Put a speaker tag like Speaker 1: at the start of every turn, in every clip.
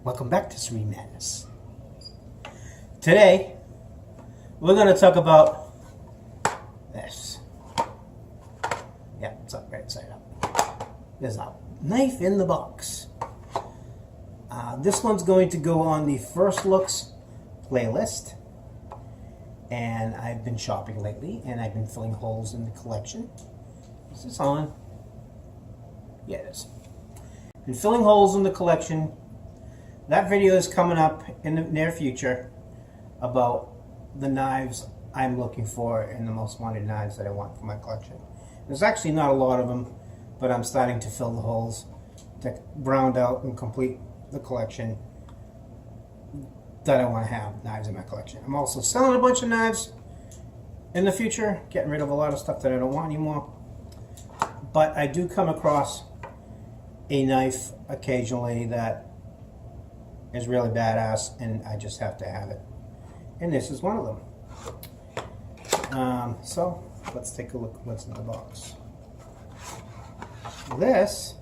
Speaker 1: Welcome back to Serene Madness. Today, we're going to talk about this. Yeah, it's up right side up. There's a knife in the box. This one's going to go on the First Looks playlist. And I've been shopping lately, and I've been filling holes in the collection. Is this on? Yeah, it is. Been filling holes in the collection. That video is coming up in the near future about the knives I'm looking for and the most wanted knives that I want for my collection. There's actually not a lot of them, but I'm starting to fill the holes to round out and complete the collection that I want to have knives in my collection. I'm also selling a bunch of knives in the future, getting rid of a lot of stuff that I don't want anymore. But I do come across a knife occasionally that is really badass, and I just have to have it. And this is one of them. So let's take a look at what's in the box. This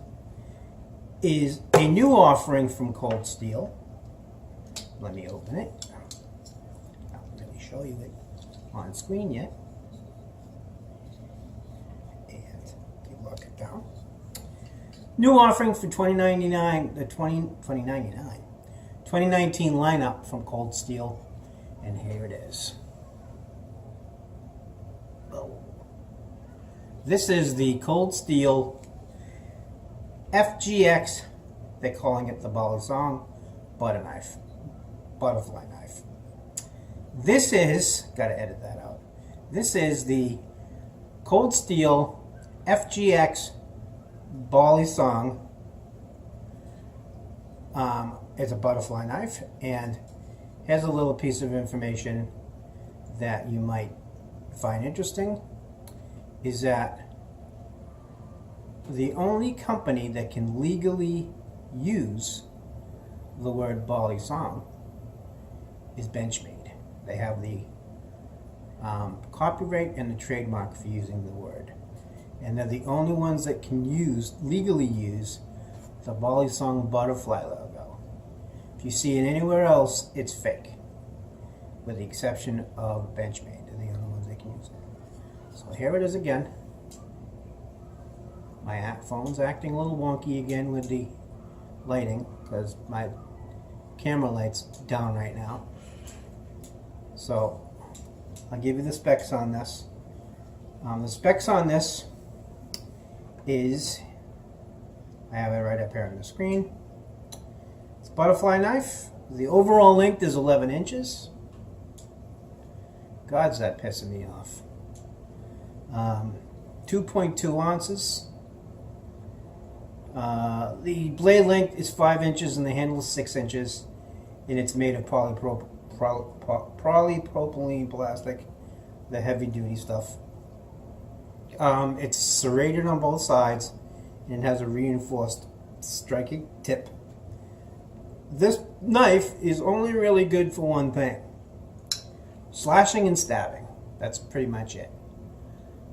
Speaker 1: is a new offering from Cold Steel. Let me open it. I don't really show you it on screen yet. And lock it down. New offering for $2019 lineup from Cold Steel, and here it is. Oh. This is the Cold Steel FGX. They're calling it the Balisong butterfly knife. This is, gotta edit that out. This is the Cold Steel FGX Balisong. It's a butterfly knife, and here's a little piece of information that you might find interesting, is that the only company that can legally use the word Balisong is Benchmade. They have the copyright and the trademark for using the word, and they're the only ones that can legally use the Balisong butterfly logo. If you see it anywhere else, it's fake, with the exception of Benchmade. They're the only ones that can use it. So here it is again. My phone's acting a little wonky again with the lighting, because my camera light's down right now. So I'll give you the specs on this. The specs on this is, I have it right up here on the screen. It's a butterfly knife. The overall length is 11 inches. God's that pissing me off. 2.2 ounces. The blade length is 5 inches and the handle is 6 inches. And it's made of polypropylene plastic, the heavy duty stuff. It's serrated on both sides and has a reinforced striking tip. This knife is only really good for one thing: slashing and stabbing. That's pretty much it.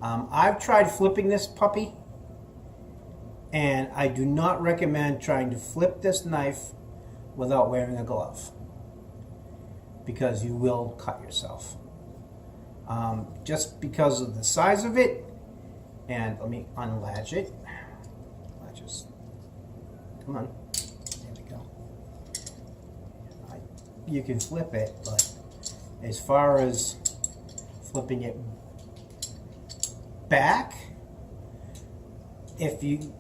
Speaker 1: I've tried flipping this puppy, and I do not recommend trying to flip this knife without wearing a glove, because you will cut yourself. Just because of the size of it. And let me unlatch it. Latches. Come on. There we go. You can flip it, but as far as flipping it back, if you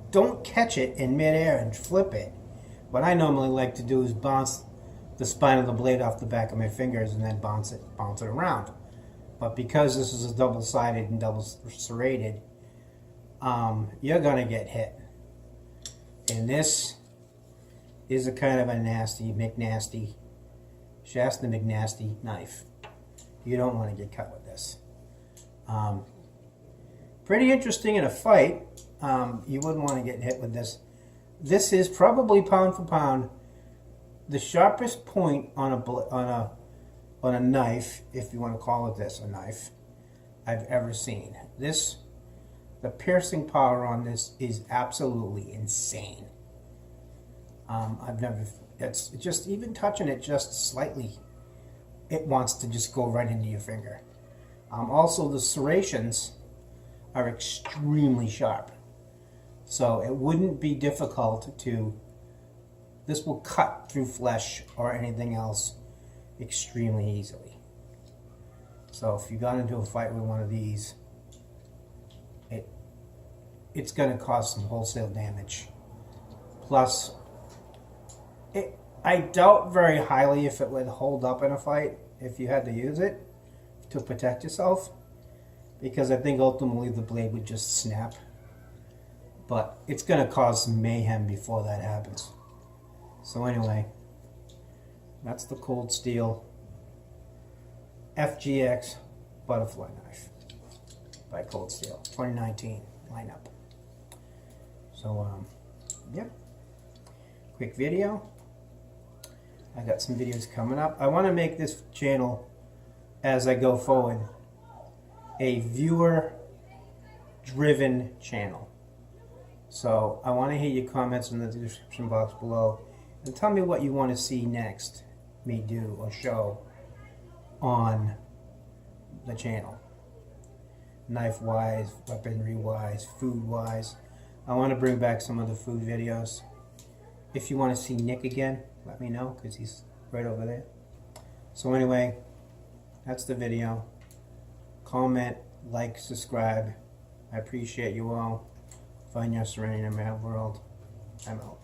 Speaker 1: don't catch it in midair and flip it, what I normally like to do is bounce the spine of the blade off the back of my fingers and then bounce it around. But because this is a double-sided and double serrated, you're gonna get hit. And this is a kind of a nasty, Shasta McNasty knife. You don't want to get cut with this. Pretty interesting in a fight. You wouldn't want to get hit with this. This is probably pound for pound the sharpest point on a knife, if you want to call it this, a knife, I've ever seen. The piercing power on this is absolutely insane. I've never, it's just, even touching it just slightly, it wants to just go right into your finger. Also, the serrations are extremely sharp. So it wouldn't be difficult to, this will cut through flesh or anything else extremely easily. So if you got into a fight with one of these, it's going to cause some wholesale damage. Plus, I doubt very highly if it would hold up in a fight if you had to use it to protect yourself, because I think ultimately the blade would just snap. But it's going to cause some mayhem before that happens. So anyway, that's the Cold Steel FGX Butterfly Knife by Cold Steel, 2019 lineup. So, yeah, quick video. I got some videos coming up. I want to make this channel, as I go forward, a viewer-driven channel. So I want to hear your comments in the description box below, and tell me what you want to see next me do or show on the channel. Knife-wise, weaponry-wise, food-wise. I want to bring back some of the food videos. If you want to see Nick again, let me know, because he's right over there. So anyway, that's the video. Comment, like, subscribe. I appreciate you all. Find your serenity in a mad world. I'm out.